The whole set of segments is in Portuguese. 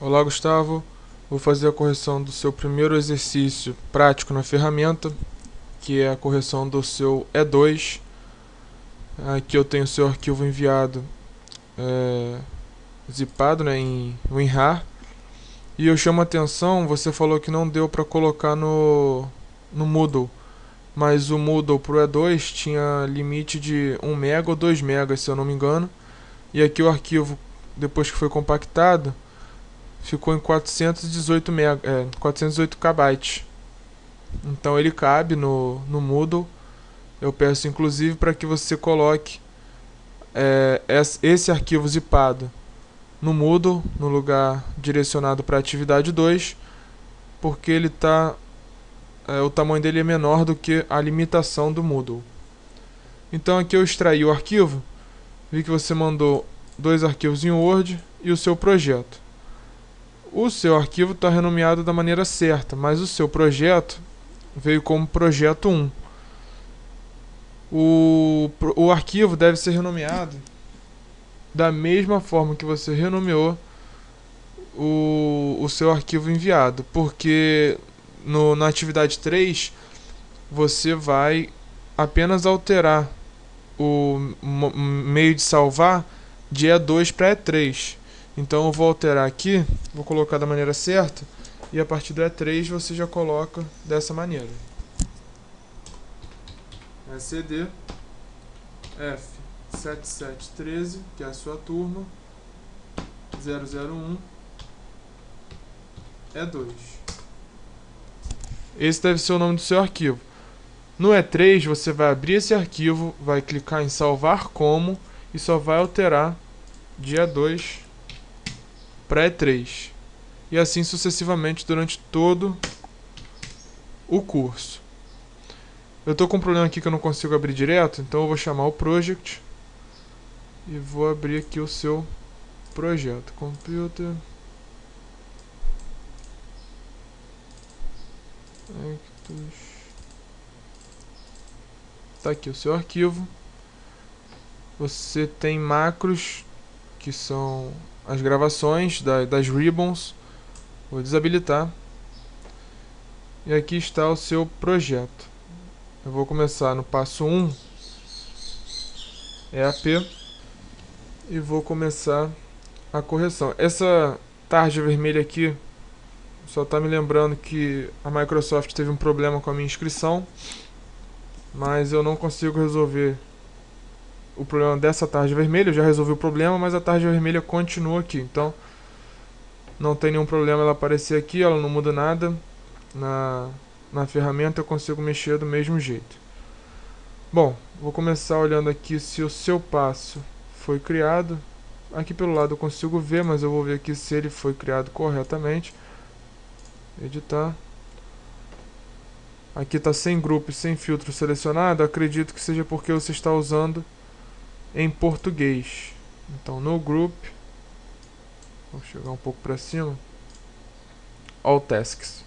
Olá, Gustavo. Vou fazer a correção do seu primeiro exercício prático na ferramenta, que é a correção do seu E2. Aqui eu tenho o seu arquivo enviado zipado, né, em WinRAR. E eu chamo a atenção, você falou que não deu para colocar no Moodle, mas o Moodle pro E2 tinha limite de 1 MB ou 2 MB, se eu não me engano. E aqui o arquivo, depois que foi compactado, ficou em 418 KB. Então ele cabe no Moodle. Eu peço inclusive para que você coloque esse arquivo zipado no Moodle, no lugar direcionado para atividade 2, porque o tamanho dele é menor do que a limitação do Moodle. Então aqui eu extraí o arquivo, vi que você mandou dois arquivos em Word e o seu projeto. O seu arquivo está renomeado da maneira certa, mas o seu projeto veio como projeto 1. O arquivo deve ser renomeado da mesma forma que você renomeou o seu arquivo enviado, porque na atividade 3 você vai apenas alterar o meio de salvar de E2 para E3. Então eu vou alterar aqui, vou colocar da maneira certa, e a partir do E3 você já coloca dessa maneira. CD F7713, que é a sua turma, 001 E2. Esse deve ser o nome do seu arquivo. No E3 você vai abrir esse arquivo, vai clicar em salvar como e só vai alterar de E2 para E3. E assim sucessivamente durante todo o curso. Eu estou com um problema aqui que eu não consigo abrir direto, então eu vou chamar o project e vou abrir aqui o seu projeto. Computer Tá aqui o seu arquivo. Você tem macros, que são as gravações das ribbons. Vou desabilitar. E aqui está o seu projeto. Eu vou começar no passo 1, EAP, e vou começar a correção. Essa tarja vermelha aqui só está me lembrando que a Microsoft teve um problema com a minha inscrição, mas eu não consigo resolver o problema dessa tarja vermelha. Eu já resolvi o problema, mas a tarja vermelha continua aqui. Então não tem nenhum problema ela aparecer aqui, ela não muda nada. Na ferramenta eu consigo mexer do mesmo jeito. Bom, vou começar olhando aqui se o seu passo foi criado. Aqui pelo lado eu consigo ver, mas eu vou ver aqui se ele foi criado corretamente. Editar. Aqui está sem grupo e sem filtro selecionado. Acredito que seja porque você está usando em português. Então no group, vou chegar um pouco para cima, all tasks,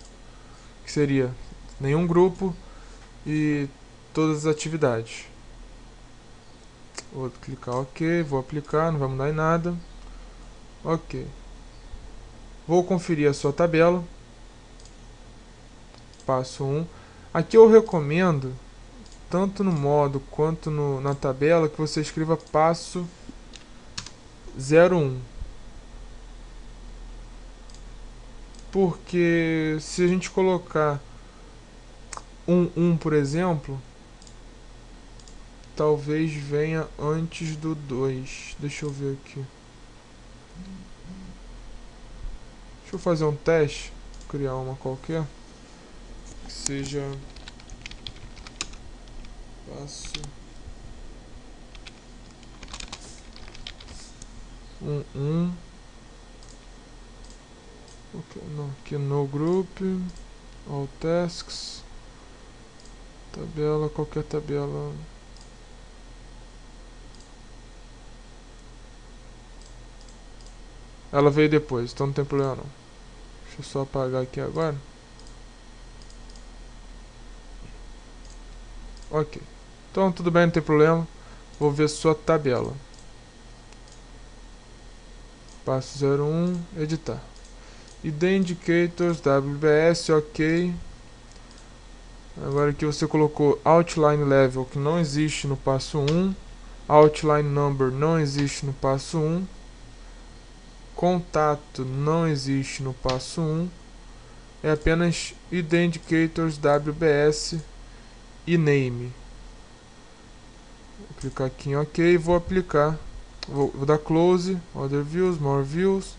que seria nenhum grupo e todas as atividades. Vou clicar OK, vou aplicar, não vai mudar em nada. OK. Vou conferir a sua tabela. Passo 1. Aqui eu recomendo, tanto no modo quanto na tabela, que você escreva passo 01. Porque se a gente colocar 1, por exemplo, talvez venha antes do 2. Deixa eu ver aqui. Deixa eu fazer um teste. Criar uma qualquer. Que seja passo 1. Okay, não, aqui no group, all tasks, tabela, qualquer tabela. Ela veio depois, então não tem problema não. Deixa eu só apagar aqui agora. Ok, então tudo bem, não tem problema. Vou ver sua tabela. Passo 01, editar. ID Indicators, WBS, ok. Agora aqui você colocou Outline Level, que não existe no passo 1. Outline Number não existe no passo 1. Contato não existe no passo 1. É apenas ID Indicators, WBS e Name. Vou clicar aqui em OK e vou aplicar. Vou dar Close, Other Views, More Views.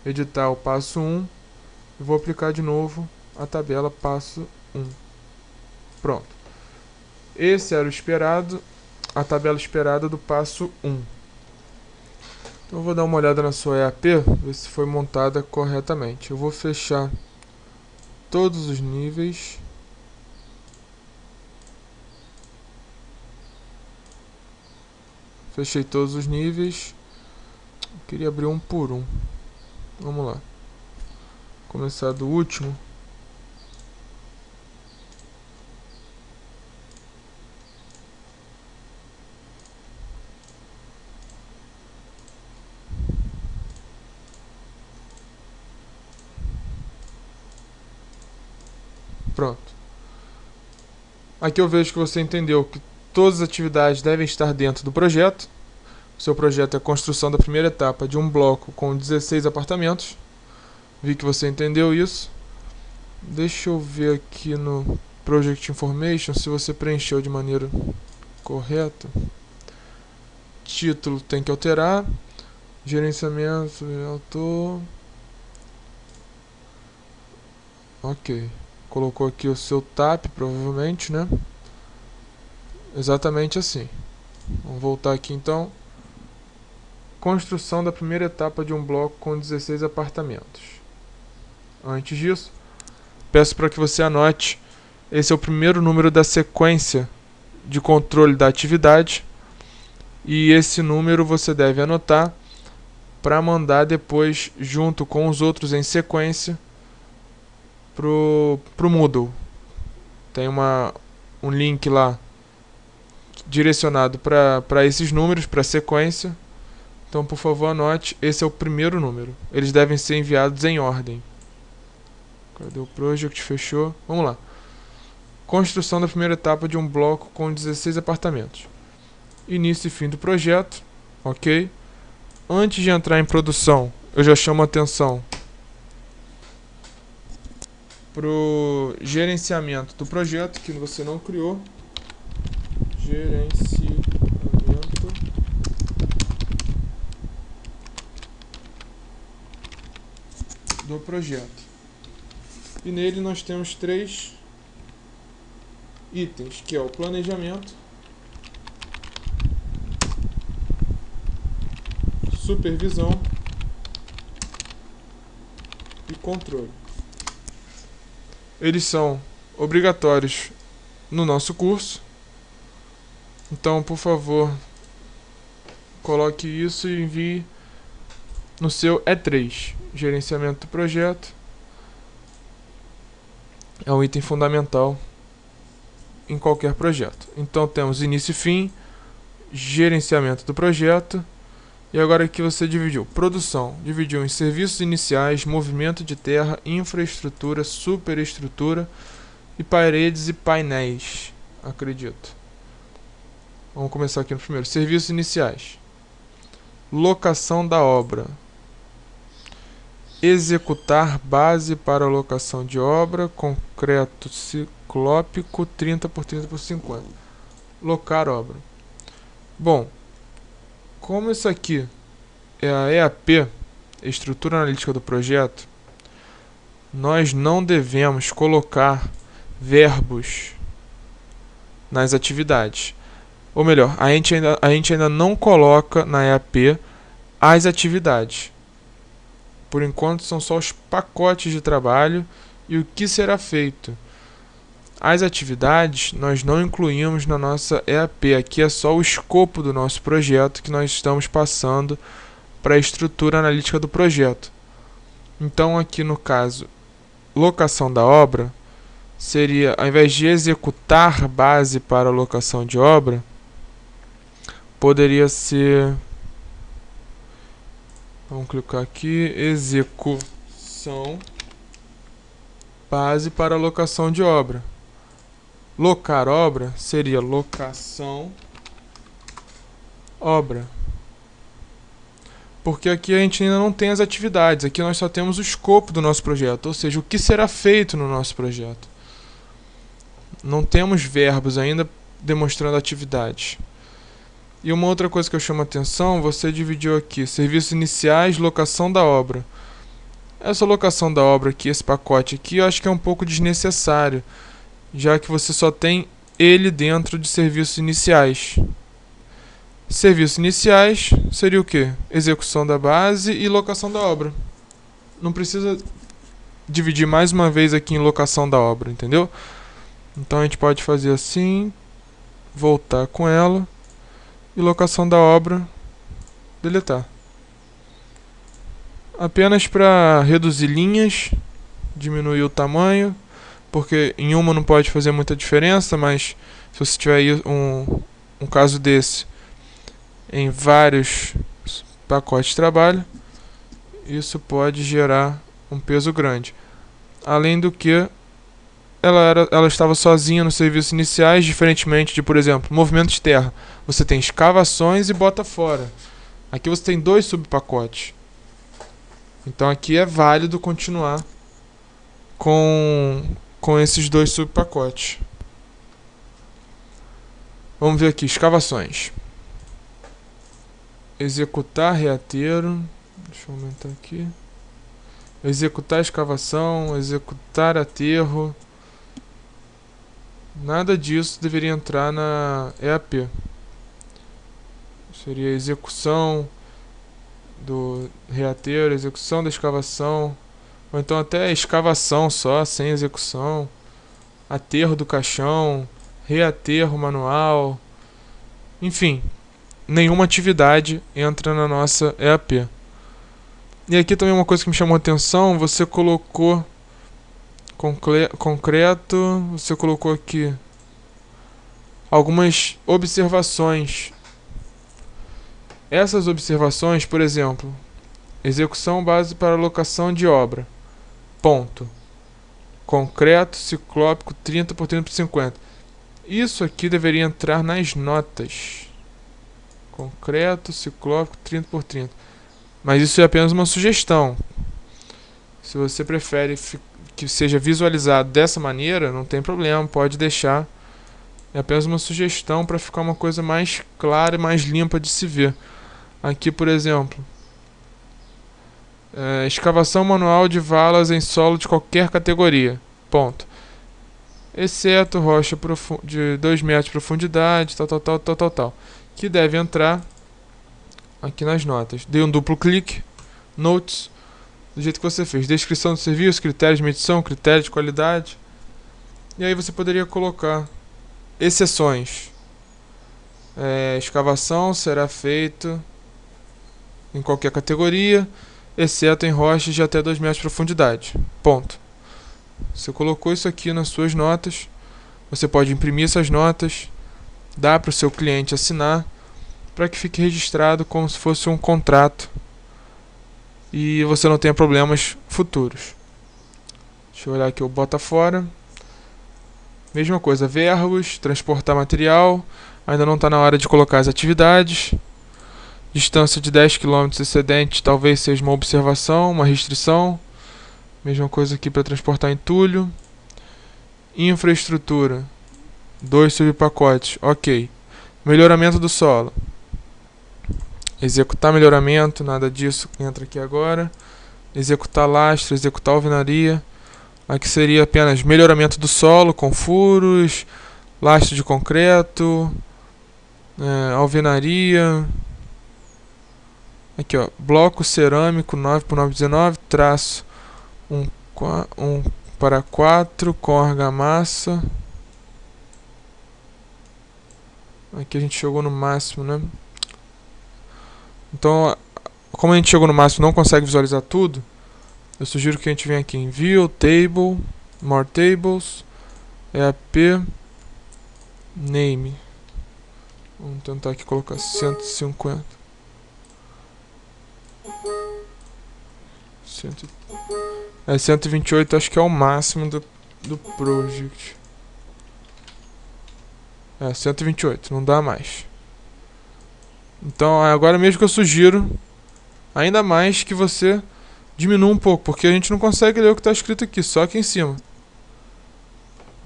Editar o passo 1. E vou aplicar de novo a tabela passo 1. Pronto. Esse era o esperado, a tabela esperada do passo 1. Então eu vou dar uma olhada na sua EAP, ver se foi montada corretamente. Eu vou fechar todos os níveis. Fechei todos os níveis. Eu queria abrir um por um. Vamos lá. Começar do último. Pronto. Aqui eu vejo que você entendeu que todas as atividades devem estar dentro do projeto. O seu projeto é a construção da primeira etapa de um bloco com 16 apartamentos. Vi que você entendeu isso. Deixa eu ver aqui no Project Information se você preencheu de maneira correta. Título tem que alterar. Gerenciamento, autor. Ok. Colocou aqui o seu TAP, provavelmente, né? Exatamente assim. Vamos voltar aqui então. Construção da primeira etapa de um bloco com 16 apartamentos. Antes disso, peço para que você anote. Esse é o primeiro número da sequência de controle da atividade. E esse número você deve anotar para mandar depois, junto com os outros em sequência, pro Moodle. Tem um link lá direcionado para esses números, para a sequência. Então, por favor, anote. Esse é o primeiro número. Eles devem ser enviados em ordem. Cadê o project? Fechou. Vamos lá. Construção da primeira etapa de um bloco com 16 apartamentos. Início e fim do projeto. Ok. Antes de entrar em produção, eu já chamo a atenção pro gerenciamento do projeto que você não criou. Gerenciamento do projeto. E nele nós temos 3 itens, que é o planejamento, supervisão e controle. Eles são obrigatórios no nosso curso. Então, por favor, coloque isso e envie no seu E3. Gerenciamento do projeto é um item fundamental em qualquer projeto. Então temos início e fim, gerenciamento do projeto. E agora aqui você dividiu produção, dividiu em serviços iniciais, movimento de terra, infraestrutura, superestrutura e paredes e painéis, acredito. Vamos começar aqui no primeiro. Serviços iniciais. Locação da obra. Executar base para locação de obra, concreto ciclópico 30 por 30 por 50. Locar obra. Bom, como isso aqui é a EAP, Estrutura Analítica do Projeto, nós não devemos colocar verbos nas atividades. Ou melhor, a gente ainda não coloca na EAP as atividades. Por enquanto são só os pacotes de trabalho e o que será feito. As atividades nós não incluímos na nossa EAP. Aqui é só o escopo do nosso projeto que nós estamos passando para a estrutura analítica do projeto. Então aqui no caso, locação da obra, seria, ao invés de executar base para locação de obra, poderia ser... Vamos clicar aqui, execução execução base para locação de obra. Locar obra seria locação obra. Porque aqui a gente ainda não tem as atividades, aqui nós só temos o escopo do nosso projeto, ou seja, o que será feito no nosso projeto. Não temos verbos ainda demonstrando atividades. E uma outra coisa que eu chamo a atenção, você dividiu aqui, serviços iniciais, locação da obra. Essa locação da obra aqui, esse pacote aqui, eu acho que é um pouco desnecessário, já que você só tem ele dentro de serviços iniciais. Serviços iniciais seria o quê? Execução da base e locação da obra. Não precisa dividir mais uma vez aqui em locação da obra, entendeu? Então a gente pode fazer assim, voltar com ela e locação da obra, deletar. Apenas para reduzir linhas, diminuir o tamanho, porque em uma não pode fazer muita diferença, mas se você tiver aí um caso desse em vários pacotes de trabalho, isso pode gerar um peso grande. Além do que, ela estava sozinha nos serviços iniciais, diferentemente de, por exemplo, movimento de terra. Você tem escavações e bota fora. Aqui você tem 2 subpacotes. Então aqui é válido continuar com esses 2 subpacotes. Vamos ver aqui, escavações. Executar reateiro. Deixa eu aumentar aqui. Executar escavação, executar aterro. Nada disso deveria entrar na EAP. Seria execução do reateiro, execução da escavação, ou então até escavação só, sem execução, aterro do caixão, reaterro manual, enfim, nenhuma atividade entra na nossa EAP. E aqui também uma coisa que me chamou a atenção, você colocou concreto, você colocou aqui algumas observações. Essas observações, por exemplo, execução base para locação de obra, ponto. Concreto ciclópico 30 por 30 por 50. Isso aqui deveria entrar nas notas. Concreto ciclópico 30 por 30. Mas isso é apenas uma sugestão. Se você prefere que seja visualizado dessa maneira, não tem problema, pode deixar. É apenas uma sugestão para ficar uma coisa mais clara e mais limpa de se ver. Aqui, por exemplo, escavação manual de valas em solo de qualquer categoria, ponto. Exceto rocha de 2 metros de profundidade, tal, que deve entrar aqui nas notas. Dei um duplo clique, notes, do jeito que você fez. Descrição do serviço, critérios de medição, critérios de qualidade. E aí você poderia colocar exceções. Escavação será feito em qualquer categoria, exceto em rochas de até 2 metros de profundidade. Ponto. Você colocou isso aqui nas suas notas. Você pode imprimir essas notas, dar para o seu cliente assinar, para que fique registrado como se fosse um contrato e você não tenha problemas futuros. Deixa eu olhar aqui o bota fora. Mesma coisa, verbos, transportar material. Ainda não está na hora de colocar as atividades. Distância de 10 km excedente talvez seja uma observação, uma restrição. Mesma coisa aqui para transportar entulho. Infraestrutura. 2 subpacotes. Ok. Melhoramento do solo. Executar melhoramento, nada disso entra aqui agora. Executar lastro, executar alvenaria. Aqui seria apenas melhoramento do solo com furos, lastro de concreto, alvenaria. Aqui ó, bloco cerâmico 9x919, traço 1/4 com argamassa. Aqui a gente chegou no máximo, né? Então, como a gente chegou no máximo e não consegue visualizar tudo, eu sugiro que a gente venha aqui em View, Table, More Tables, EAP, Name. Vamos tentar aqui colocar 150. 128 acho que é o máximo do project. 128, não dá mais. Então agora mesmo que eu sugiro ainda mais que você diminua um pouco, porque a gente não consegue ler o que está escrito aqui, só aqui em cima.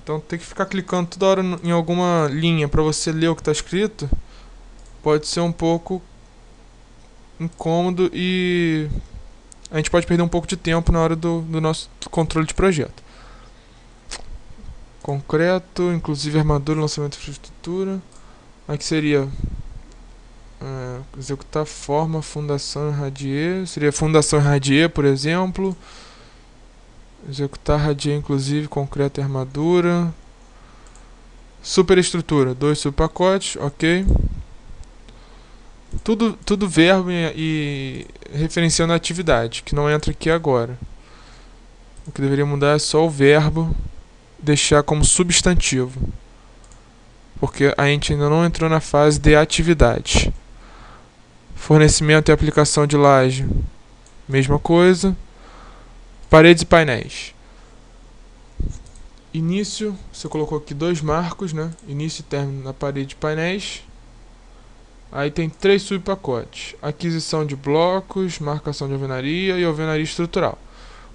Então tem que ficar clicando toda hora em alguma linha para você ler o que está escrito. Pode ser um pouco incômodo e a gente pode perder um pouco de tempo na hora do nosso controle de projeto. Concreto, inclusive armadura, lançamento de infraestrutura. Aqui seria executar forma, fundação radier. Seria fundação radier, por exemplo. Executar radier, inclusive concreto e armadura. Superestrutura, 2 subpacotes, ok. Tudo verbo e referenciando a atividade, que não entra aqui agora. O que deveria mudar é só o verbo, deixar como substantivo, porque a gente ainda não entrou na fase de atividade. Fornecimento e aplicação de laje, mesma coisa. Paredes e painéis. Início, você colocou aqui 2 marcos, né? Início e término na parede de painéis. Aí tem 3 subpacotes: aquisição de blocos, marcação de alvenaria e alvenaria estrutural.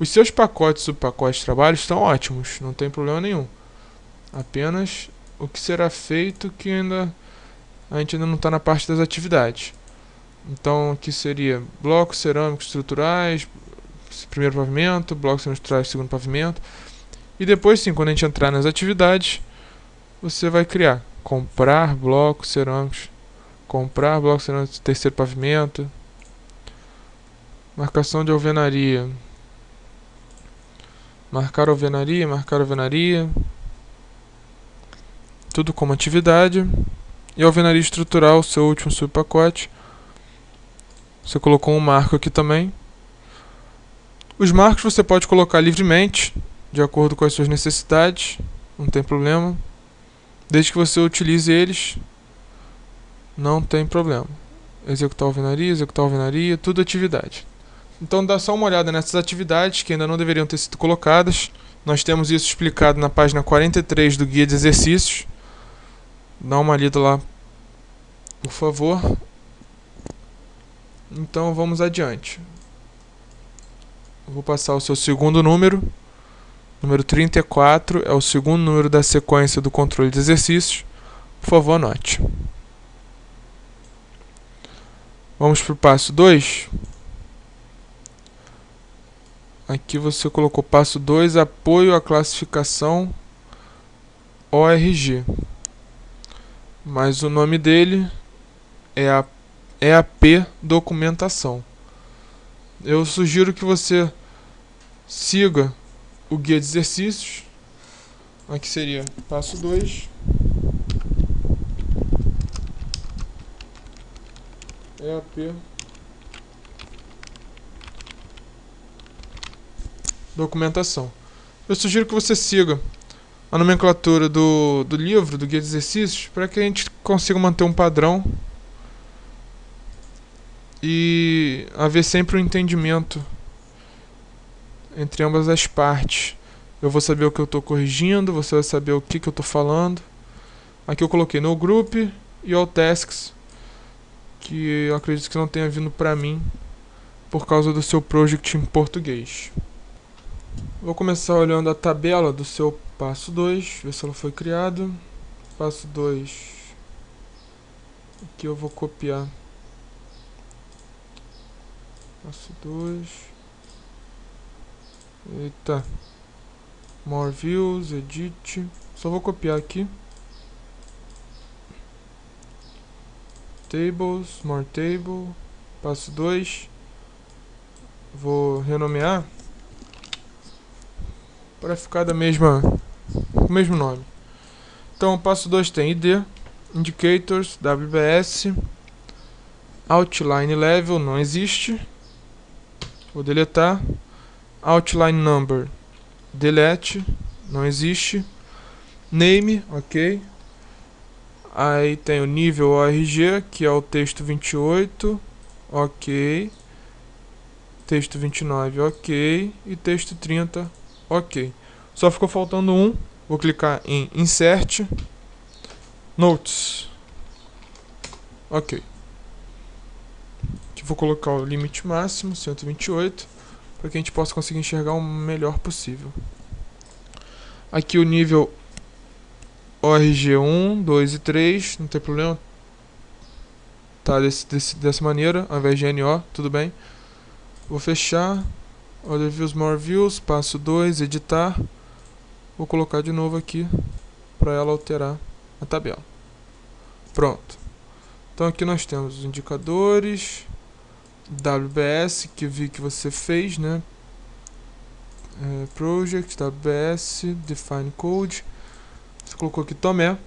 Os seus pacotes e subpacotes de trabalho estão ótimos, não tem problema nenhum. Apenas o que será feito que a gente ainda não está na parte das atividades. Então aqui seria blocos cerâmicos estruturais, primeiro pavimento, blocos estruturais, segundo pavimento. E depois sim, quando a gente entrar nas atividades, você vai criar comprar blocos cerâmicos, comprar blocos cerâmicos, terceiro pavimento, marcação de alvenaria, marcar alvenaria, tudo como atividade. E alvenaria estrutural, seu último subpacote. Você colocou um marco aqui também. Os marcos você pode colocar livremente, de acordo com as suas necessidades, não tem problema. Desde que você utilize eles, não tem problema. Executar alvenaria, tudo atividade. Então dá só uma olhada nessas atividades que ainda não deveriam ter sido colocadas. Nós temos isso explicado na página 43 do guia de exercícios. Dá uma lida lá, por favor. Então vamos adiante. Vou passar o seu segundo número. Número 34 é o segundo número da sequência do controle de exercícios. Por favor, anote. Vamos para o passo 2. Aqui você colocou passo 2, apoio à classificação ORG. Mas o nome dele é EAP Documentação. Eu sugiro que você siga o guia de exercícios. Aqui seria passo 2. EAP Documentação. Eu sugiro que você siga a nomenclatura do livro, do guia de exercícios, para que a gente consiga manter um padrão e haver sempre um entendimento entre ambas as partes. Eu vou saber o que eu estou corrigindo, você vai saber o que eu estou falando. Aqui eu coloquei no group e all tasks, que eu acredito que não tenha vindo para mim por causa do seu project em português. Vou começar olhando a tabela do seu passo 2, ver se ela foi criada. Passo 2. Aqui eu vou copiar. Passo 2. Eita. More views, edit. Só vou copiar aqui. Tables, more table. Passo 2. Vou renomear para ficar com o mesmo nome. Então, o passo 2 tem ID, Indicators, WBS, Outline Level, não existe. Vou deletar. Outline Number, delete, não existe. Name, ok. Aí tem o nível ORG, que é o texto 28, ok. texto 29, ok, e texto 30, ok. Só ficou faltando um, vou clicar em Insert, Notes, ok. Aqui vou colocar o limite máximo, 128, para que a gente possa conseguir enxergar o melhor possível. Aqui o nível ORG 1, 2 e 3, não tem problema. Tá dessa maneira, ao invés de NO, tudo bem. Vou fechar. Other views, more views, passo 2, editar. Vou colocar de novo aqui para ela alterar a tabela. Pronto. Então aqui nós temos os indicadores, WBS, que vi que você fez, né? Project, WBS, Define Code. Você colocou aqui Tomé.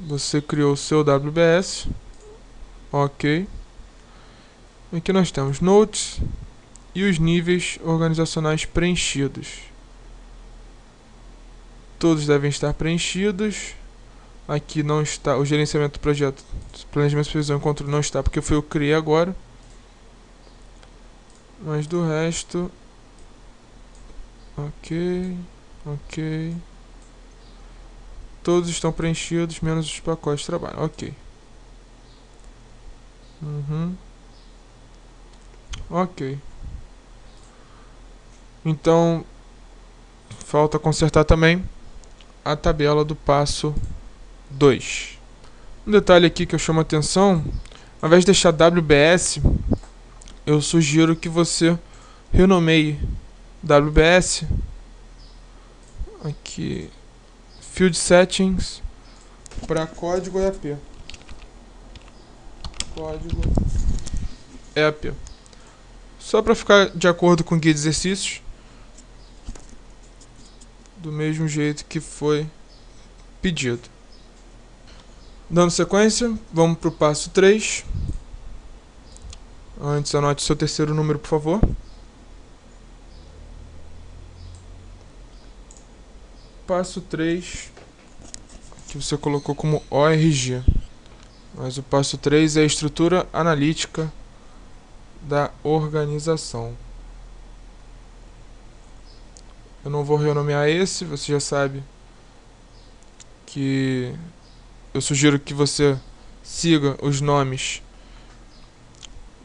Você criou o seu WBS. Ok. Aqui nós temos Notes e os níveis organizacionais preenchidos. Todos devem estar preenchidos. Aqui não está o gerenciamento do projeto, planejamento, supervisão e controle não está porque foi eu que criei agora. Mas do resto, ok, ok. Todos estão preenchidos, menos os pacotes de trabalho, ok. Ok. Então, falta consertar também a tabela do passo 2. Um detalhe aqui que eu chamo a atenção, ao invés de deixar WBS, eu sugiro que você renomeie WBS aqui Field Settings para código EAP. Código EAP. Só para ficar de acordo com o guia de exercícios, do mesmo jeito que foi pedido. Dando sequência, vamos para o passo 3. Antes, anote seu terceiro número, por favor. Passo 3, que você colocou como ORG. Mas o passo 3 é a estrutura analítica da organização. Eu não vou renomear esse, você já sabe que eu sugiro que você siga os nomes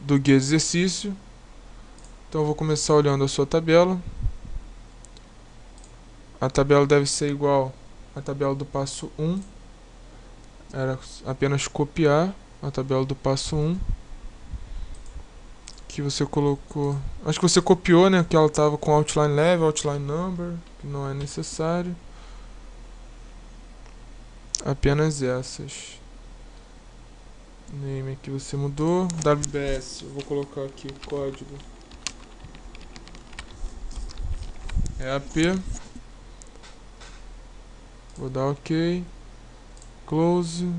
do guia de exercício. Então eu vou começar olhando a sua tabela. A tabela deve ser igual à tabela do passo 1. Era apenas copiar a tabela do passo 1. Que você colocou... Acho que você copiou, né? Que ela estava com outline level, outline number, que não é necessário. Apenas essas. Name aqui você mudou. WBS, eu vou colocar aqui código EAP. Vou dar OK. Close.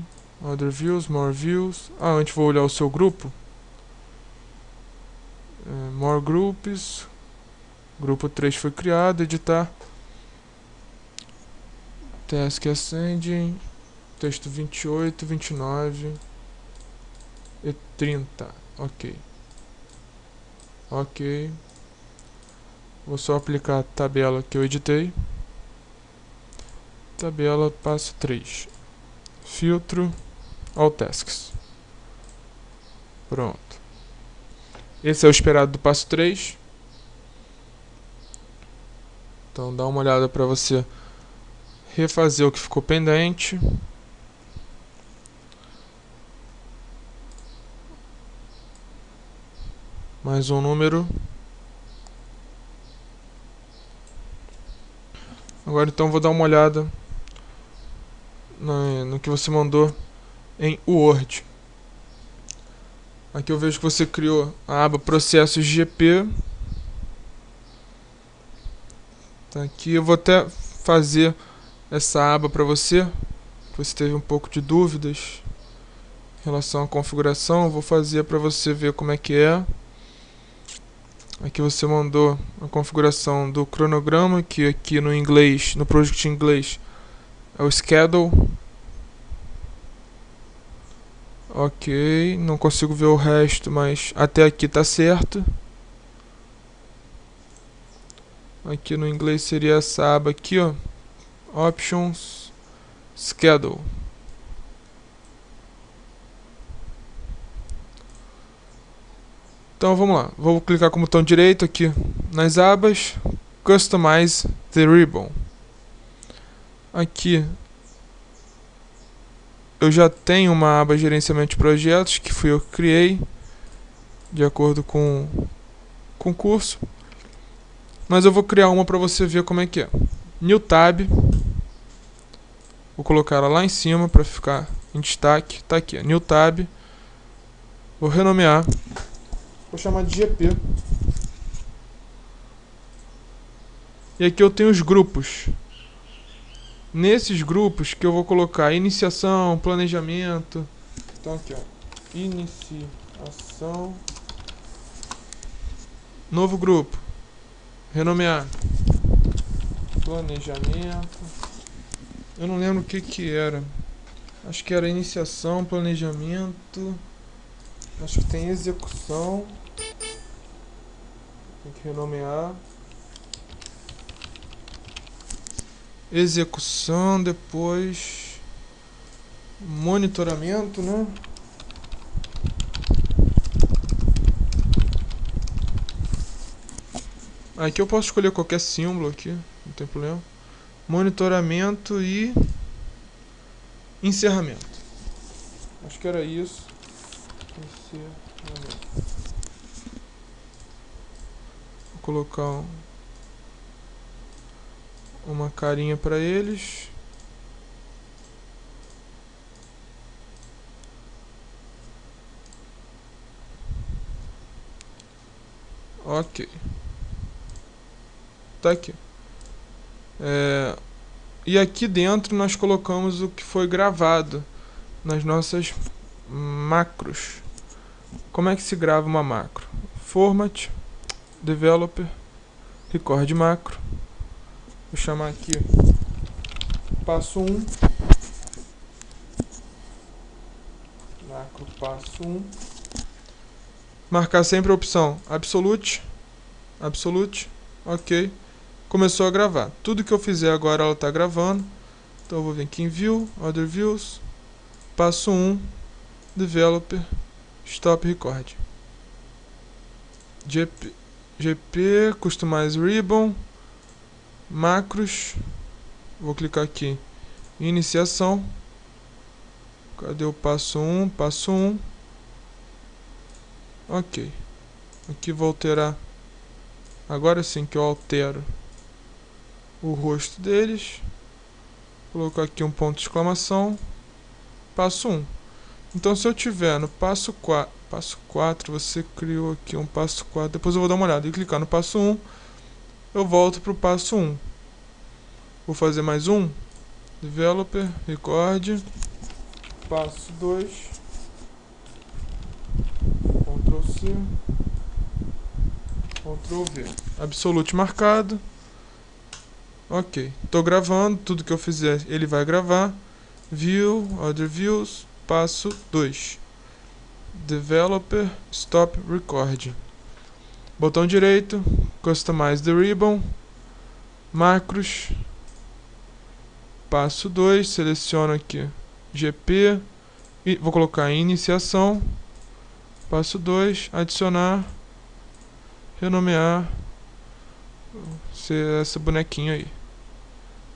Other views, more views. Antes vou olhar o seu grupo. More groups. Grupo 3 foi criado. Editar. Task Ascending. Texto 28, 29 e 30. Ok. Ok. Vou só aplicar a tabela que eu editei. Tabela passo 3. Filtro All Tasks. Pronto. Esse é o esperado do passo 3. Então dá uma olhada para você refazer o que ficou pendente. Mais um número. Agora então vou dar uma olhada no que você mandou em Word. Aqui eu vejo que você criou a aba Processos GP. Tá aqui, eu vou até fazer essa aba para você, que você teve um pouco de dúvidas em relação à configuração. Eu vou fazer para você ver como é que é. Aqui você mandou a configuração do cronograma, que aqui no inglês, no project em inglês, é o schedule. Ok, não consigo ver o resto, mas até aqui tá certo. Aqui no inglês seria essa aba aqui, ó. Options, Schedule. Então vamos lá, vou clicar com o botão direito aqui nas abas, Customize the Ribbon. Aqui eu já tenho uma aba gerenciamento de projetos, que fui eu que criei, de acordo com o curso. Mas eu vou criar uma para você ver como é que é. New Tab, vou colocar ela lá em cima para ficar em destaque. Tá aqui, New Tab. Vou renomear. Vou chamar de GP. E aqui eu tenho os grupos. Nesses grupos que eu vou colocar iniciação, planejamento. Então aqui, ó. Iniciação. Novo grupo. Renomear. Planejamento. Eu não lembro o que era. Acho que era iniciação, planejamento. Acho que tem execução. Tem que renomear. Execução, depois monitoramento, né? Aqui eu posso escolher qualquer símbolo aqui, não tem problema. Monitoramento e encerramento. Acho que era isso. Encerramento. Vou colocar uma carinha para eles. Ok. Tá aqui. E aqui dentro nós colocamos o que foi gravado nas nossas macros. Como é que se grava uma macro? Format, Developer, Record macro. Vou chamar aqui passo 1. Macro passo 1. Marcar sempre a opção Absolute. Absolute. Ok. Começou a gravar. Tudo que eu fizer agora ela está gravando. Então eu vou vir aqui em View, Other Views. Passo 1. Developer. Stop Record. GP. Customize Ribbon. Macros. Vou clicar aqui. Iniciação. Cadê o passo 1? Passo 1. Ok. Aqui vou alterar. Agora sim que eu altero o rosto deles. Vou colocar aqui um ponto de exclamação. Passo 1. Então se eu tiver no passo 4. Passo 4, você criou aqui um passo 4. Depois eu vou dar uma olhada e clicar no passo 1. Eu volto para o passo 1. Vou fazer mais um. Developer, Record. Passo 2. Ctrl C. Ctrl V. Absolute marcado. Ok. Estou gravando. Tudo que eu fizer ele vai gravar. View, Other Views. Passo 2. Developer, Stop Recording. Botão direito. Customize the Ribbon. Macros. Passo 2. Seleciono aqui GP. E vou colocar iniciação. Passo 2. Adicionar. Renomear. Ser essa bonequinha aí.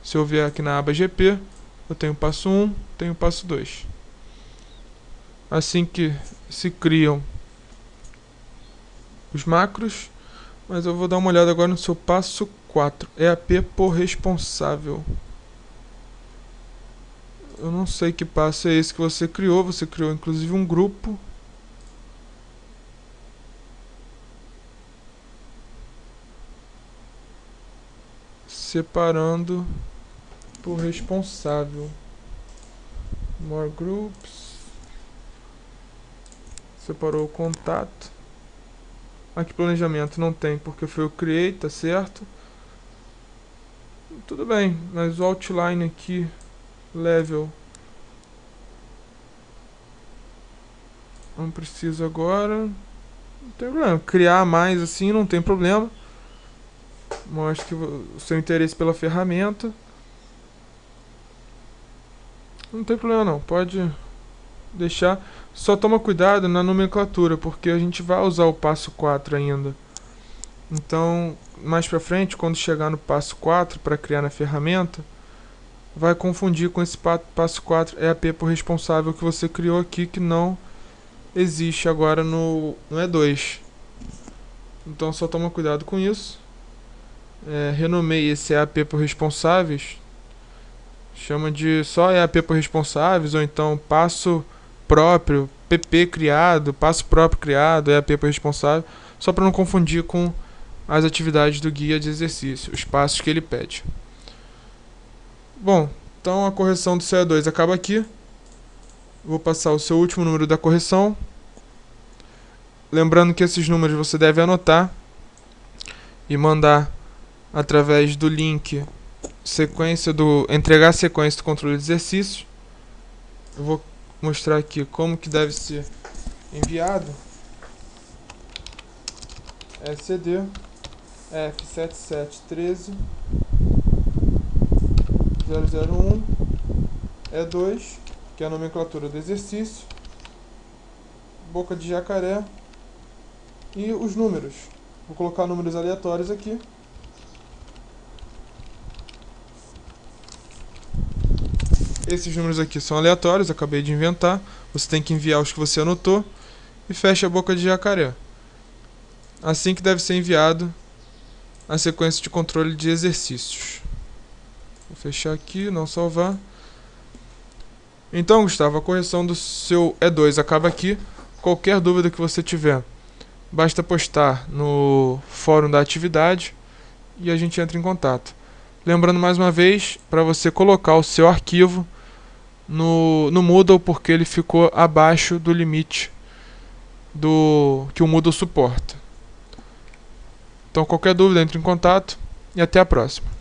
Se eu vier aqui na aba GP, eu tenho passo 1, tenho passo 2. Assim que se criam os macros. Mas eu vou dar uma olhada agora no seu passo 4. EAP por responsável. Eu não sei que passo é esse que você criou. Você criou inclusive um grupo. Separando por responsável. More groups. Separou o contato. Aqui planejamento não tem porque foi eu que criei, tá certo? Tudo bem, mas o outline aqui, level, Não preciso agora. Não tem problema. Criar mais assim não tem problema. Mostre o seu interesse pela ferramenta. Não tem problema não. Pode deixar. Só toma cuidado na nomenclatura, porque a gente vai usar o passo 4 ainda. Então, mais pra frente, quando chegar no passo 4 para criar na ferramenta, vai confundir com esse passo 4 EAP por responsável que você criou aqui, que não existe agora no E2. Então só toma cuidado com isso. Renomeie esse EAP por responsáveis. Chama de só EAP por responsáveis, ou então passo próprio, PP criado, passo próprio criado, EAP por responsável, só para não confundir com as atividades do guia de exercício, os passos que ele pede. Bom, então a correção do CE2 acaba aqui. Vou passar o seu último número da correção. Lembrando que esses números você deve anotar e mandar através do link entregar a sequência do controle de exercícios. Eu vou mostrar aqui como que deve ser enviado. CD F7713 001 E2, que é a nomenclatura do exercício, boca de jacaré e os números. Vou colocar números aleatórios aqui. Esses números aqui são aleatórios, acabei de inventar. Você tem que enviar os que você anotou e fecha a boca de jacaré. Assim que deve ser enviado a sequência de controle de exercícios. Vou fechar aqui, não salvar. Então, Gustavo, a correção do seu E2 acaba aqui. Qualquer dúvida que você tiver, basta postar no fórum da atividade e a gente entra em contato. Lembrando mais uma vez, para você colocar o seu arquivo no Moodle, porque ele ficou abaixo do limite que o Moodle suporta. Então, qualquer dúvida, entre em contato e até a próxima.